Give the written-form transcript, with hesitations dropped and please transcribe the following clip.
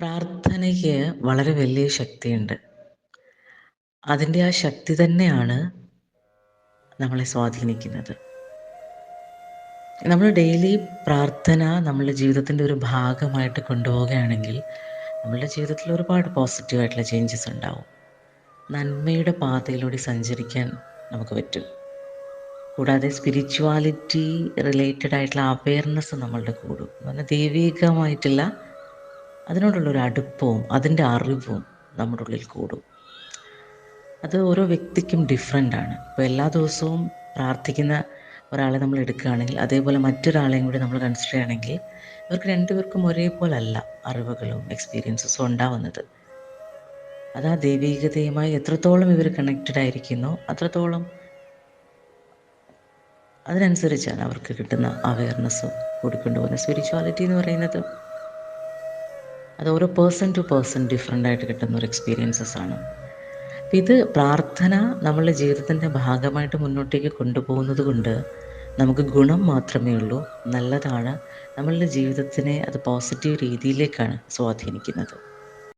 പ്രാർത്ഥനയ്ക്ക് വളരെ വലിയ ശക്തിയുണ്ട്. അതിൻ്റെ ആ ശക്തി തന്നെയാണ് നമ്മളെ സ്വാധീനിക്കുന്നത്. നമ്മൾ ഡെയിലി പ്രാർത്ഥന നമ്മളുടെ ജീവിതത്തിൻ്റെ ഒരു ഭാഗമായിട്ട് കൊണ്ടുപോവുകയാണെങ്കിൽ നമ്മളുടെ ജീവിതത്തിൽ ഒരുപാട് പോസിറ്റീവായിട്ടുള്ള ചേഞ്ചസ് ഉണ്ടാവും. നന്മയുടെ പാതയിലൂടെ സഞ്ചരിക്കാൻ നമുക്ക് പറ്റും. കൂടാതെ സ്പിരിച്വാലിറ്റി റിലേറ്റഡ് ആയിട്ടുള്ള അവെയർനെസ് നമ്മളുടെ കൂടും. എന്ന് പറഞ്ഞാൽ ദൈവികമായിട്ടുള്ള അതിനോടുള്ളൊരു അടുപ്പവും അതിൻ്റെ അറിവും നമ്മുടെ ഉള്ളിൽ കൂടും. അത് ഓരോ വ്യക്തിക്കും ഡിഫറെൻ്റ് ആണ്. ഇപ്പോൾ എല്ലാ ദിവസവും പ്രാർത്ഥിക്കുന്ന ഒരാളെ നമ്മൾ എടുക്കുകയാണെങ്കിൽ അതേപോലെ മറ്റൊരാളെയും കൂടി നമ്മൾ കൺസിഡർ ചെയ്യുകയാണെങ്കിൽ ഇവർക്ക് രണ്ടുപേർക്കും ഒരേപോലല്ല അറിവുകളും എക്സ്പീരിയൻസസും ഉണ്ടാവുന്നത്. അത് ആ ദൈവീകതയുമായി എത്രത്തോളം ഇവർ കണക്റ്റഡ് ആയിരിക്കുന്നോ അത്രത്തോളം അതിനനുസരിച്ചാണ് അവർക്ക് കിട്ടുന്ന അവെയർനെസ്സും കൂടിക്കൊണ്ടുപോകുന്നത്. സ്പിരിച്വാലിറ്റി എന്ന് പറയുന്നത് അത് ഓരോ പേഴ്സൺ ടു പേഴ്സൺ ഡിഫറെൻ്റ് ആയിട്ട് കിട്ടുന്ന ഒരു എക്സ്പീരിയൻസസ് ആണ്. അപ്പം ഇത് പ്രാർത്ഥന നമ്മളുടെ ജീവിതത്തിൻ്റെ ഭാഗമായിട്ട് മുന്നോട്ടേക്ക് കൊണ്ടുപോകുന്നത് കൊണ്ട് നമുക്ക് ഗുണം മാത്രമേ ഉള്ളൂ. നല്ലതാണ്. നമ്മളുടെ ജീവിതത്തിനെ അത് പോസിറ്റീവ് രീതിയിലേക്കാണ് സ്വാധീനിക്കുന്നത്.